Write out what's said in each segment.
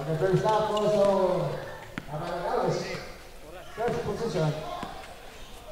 Okay, first up also, first position.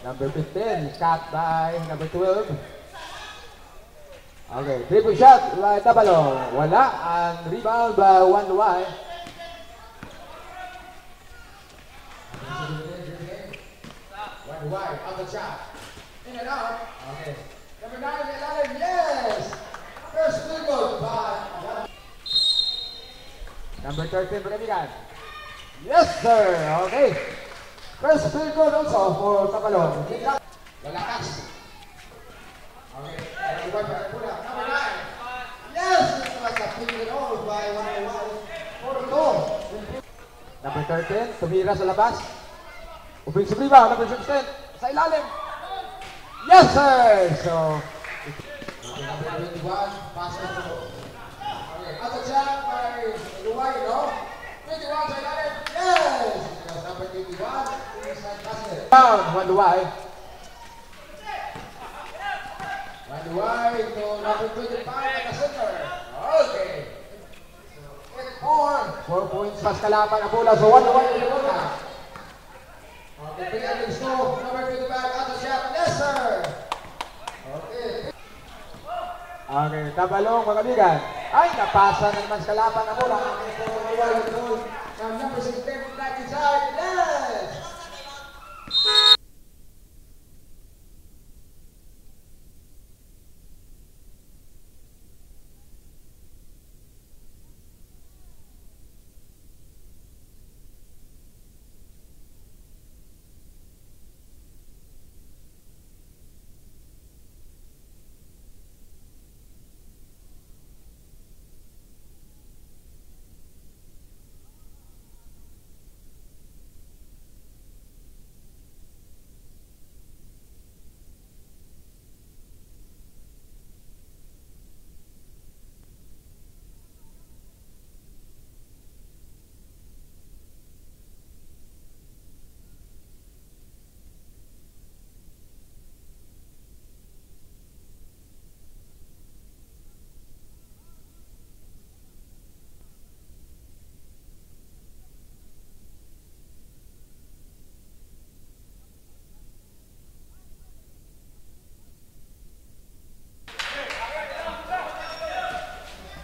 Number 15, shot by number 12. Okay, triple shot by Tabalong. Wala, and rebound by Juan Luay. Juan Luay, out the shot. In and out. Okay. Number 9, Elalim, yes! First field goal by number 13, Bremigan. Yes, sir! Okay. First field goal also for Tabalong. Wala catch. Okay. Number 9. Yes! It was a field goal by Juan Luay. 4-2. Number 13, tumira sa labas. Offensive rebound, number 16, sa ilalim. Yes, sir! So, okay, number 21, passes to okay, out of shot by Luay, no? 21 sa ilalim. Yes! It was number 21, inside basket. Down, Juan Luay. Juan Luay to number 25 at the center. Okay. 4 points pas kalaban ang bola. So 1-1 yung bola. Okay, pre-endings to number 25 out of shot. Yes, sir! Okay. Okay, Tabalong mga kaibigan. Ay, napasa na naman sa kalaban ang bola. Okay, number 16 back inside. Yes!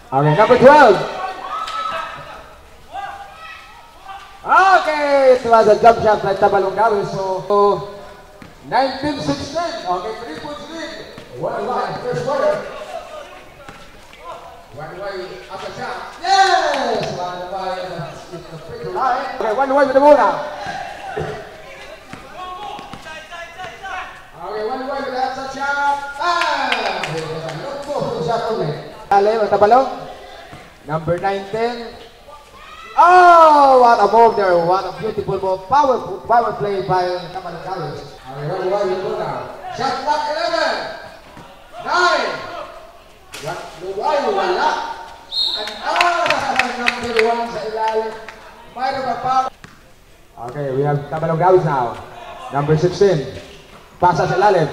Okay, number 12. Okay, it was a jump shot by Tabalong Gawin. So, 19-16. Okay, 3 points lead. 1-1, first quarter. 1-1 up the shot. Yes! 1-1 is the free to line. Okay, 1-1 with the bola. Okay, 1-1 with the outside shot. Look for the shot only. Tabalong. Number 19. Oh, what a move there. What a beautiful move. Power play by Tabalong Gawis. Okay, 1-1 with the bola. Shot clock 11. 9. Luay, wala. And number 1 sa ilalim. Mayroon pa power. Okay, we have Tabalong Gawis now. Number 16. Pasa sa ilalim.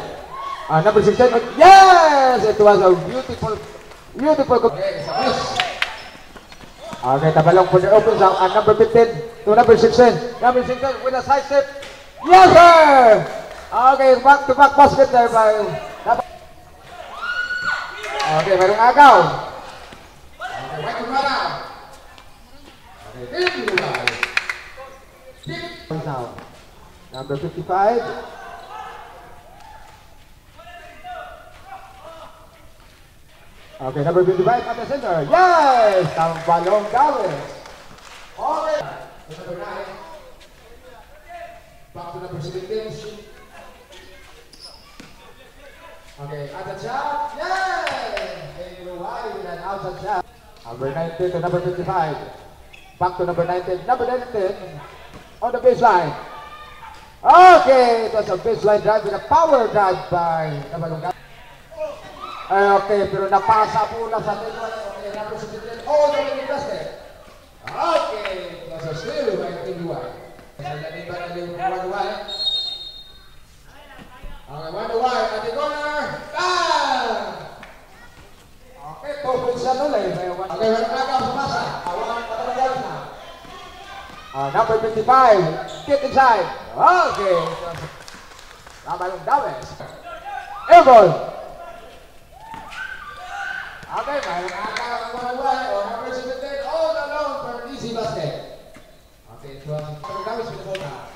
Number 16. Yes! It was a beautiful okay, okay, Tabalong for the opens out at number 15 to number 16. Number 16 with a side step. Yes, sir! Okay, back-to-back basket there by okay, mayroong agaw. Okay, right to Mara. Okay, now. Number 55. Okay, number 55 at the center. Yes! Tabalong Gawis. Okay. Number 9. Back to number 17. Okay, at the shot. Yes! Luay with an outside shot. Number 19 to number 55. Back to number 19. Number 19 on the baseline. Okay, it was a baseline drive with a power drive by Tabalong Gawis. Okay, pero napasa po na sa Teluan. Okay, number 17. Oh, the winning basket. Okay, nasa steal by Teluan. Naglalin ba na yung 1-1? Okay, 1-1 at the corner. Okay, 2 points na ulit. Okay, walang agaw sa masa. Awan ang Tabalong Gawis na. Number 55, get inside. Okay. Kabalong Daves. Airball. Okay, mayroon ang one-one. Number 17, all alone for an easy basket. Okay, so Kabalong Daves with the ball now.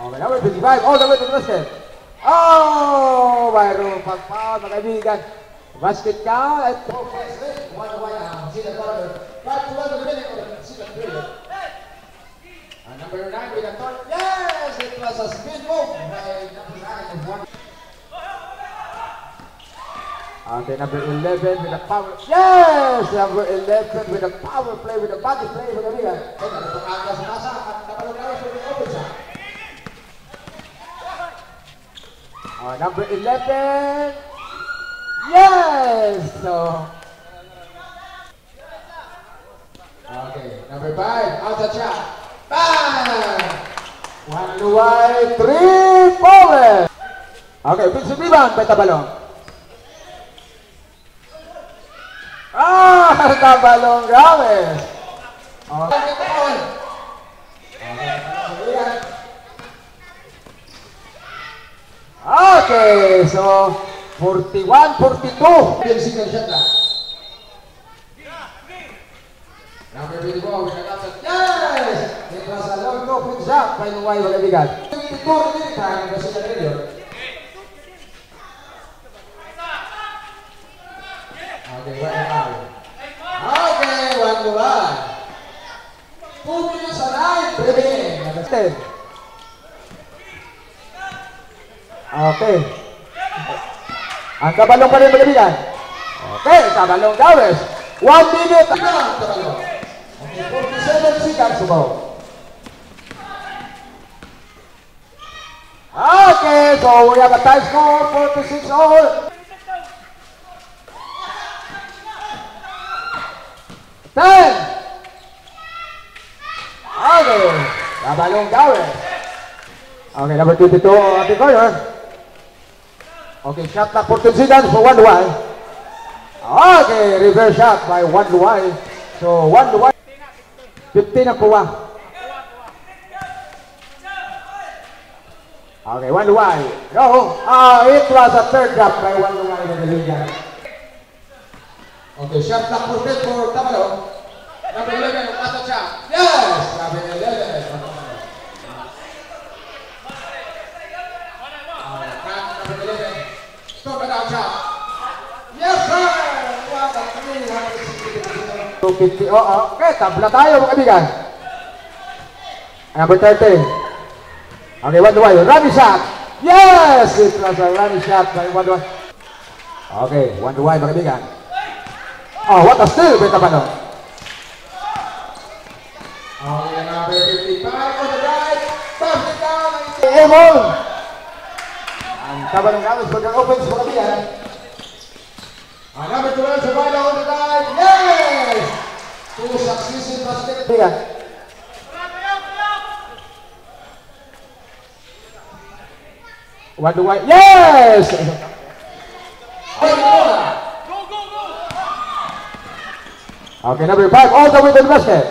Okay, number 55, all the way to the basket. Oh, mayroon pag-foul, mga kaibigan. Basket count at 4 points late. 1-1 now. See the quarter. 5-1 remaining on the second period. Number 9 with a thought. Yes! It was a spin move by number 9 of 1. Okay, number 11 with a power. Yes! Number 11 with a power play, with a body play, mga kaibigan. Okay, ano itong angka sa masa at nakalagay sa open shot. Number 11. Yes! So, okay, number 5, out the shot. Bang! One Luwai, 3 forward. Okay, offensive rebound by Tabalong. Tabalong, grabe. Okay, so 41-42. Second shot na. Number 24, we got that. Yes! It was a long open shot by Luwai, mga kaibigan. 22 minutes time, kasi na rin yun. Okay, one Luwai. 2 minutes alive, remaining. Okay. Ang Tabalong pa rin, mga kaibigan. Okay, Tabalong Daves. 1 minute. Tabalong. Okay, 47 seconds to go. Okay, so we have a tie score, 46 all. Ten. Okay, Tabalong Daves. Okay, number 22, at the corner. Okay, shot clock 14 seconds for 1 Luwai. Okay, reverse shot by 1 Luwai. So 1 Luwai. 15 ang kuha. Okay, 1 Luwai. No, it was a third drop by 1 Luwai in the league. Okay, shot clock 14 for Tabalong. Number 11, at the shot. Yes! Number 11. Yes, sir! 250. Okay, tabla tayo, mga kaibigan. Number 30. Okay, 1 Luwai. Running shot. Yes! It was a running shot by 1 Luwai. Okay, 1 Luwai, mga kaibigan. Oh, what a steal by Tabalong. Okay, number 55 on the right. Basket down. Emon. Ang Tabalong Daves pagka-offense, mga kaibigan. Number 12, Sabado on the right. Yes! 2 successive basket. Bigan. One Luwai. Yes! Okay, number 5, all the way to the basket.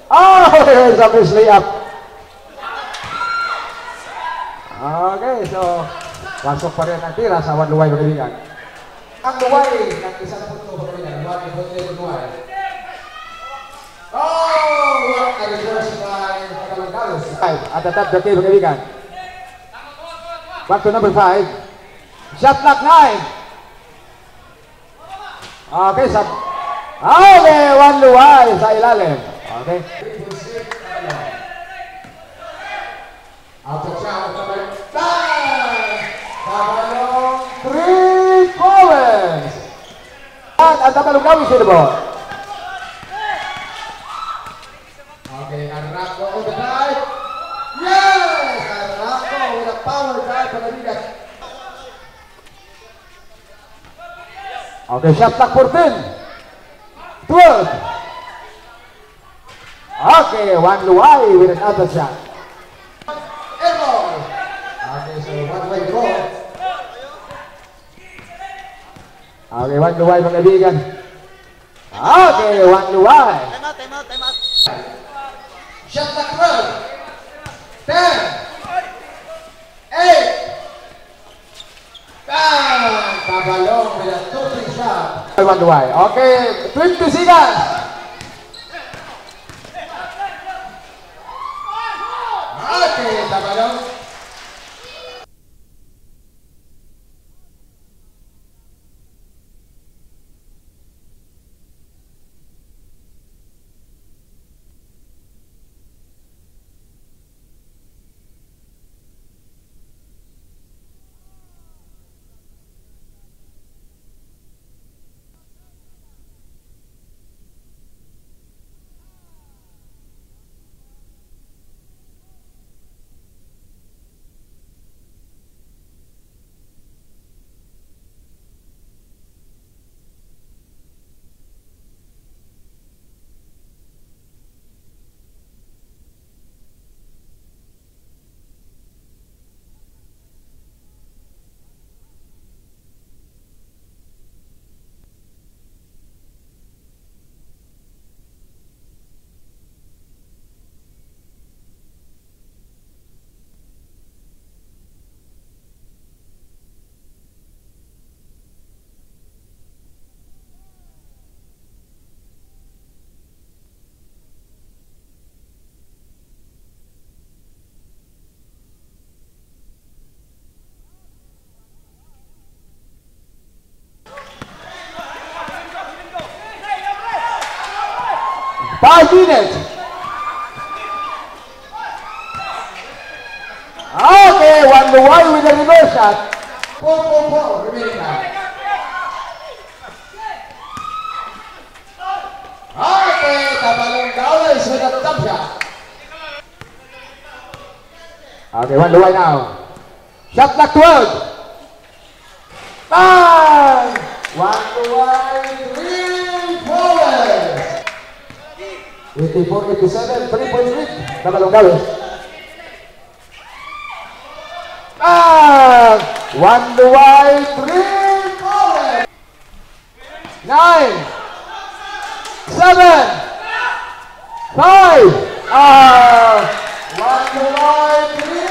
Oh, here's a miss layup. Okay, so pasok pa rin ang tira sa 1 Luwai, mga kaibigan. Ang Luwai ng isang punto pa rin ang Luwai. Oh! What a reverse by Tabalong Daves. At the top the table, kaibigan. Back to number 5. Shot clock 9. Okay, okay, 1 Luwai sa ilalim. Okay. Out of shot, Tabalong. Tabalong 3 points. At Tabalong Daves with the ball. Okay, Arraco on the drive. Yes! Arraco with a power drive for the leader. Okay, shot clock 14. 12. Okay, 1 Luwai with another shot. Airball. Okay, so 1 way to go. Okay, 1 Luwai, mga kaibigan. Okay, 1 Luwai. Time out. Shot clock 12. 10. 8. Tabalong with a 2-3 shot. I wonder why. Okay, 20 seconds. Okay, Tabalong. Five minutes. Okay, Wonder Why with a reverse shot. 4-4-4 remaining now. Okay, Tabalong Gaules with a jump shot. Okay, Wonder Why now. Shot clock 12. 9. Wonder Why 3 forward. 84-87, 3-point lead. Tabalong Gaules. Wonder Why 3 forward. 9, 7, 5. Wonder Why 3.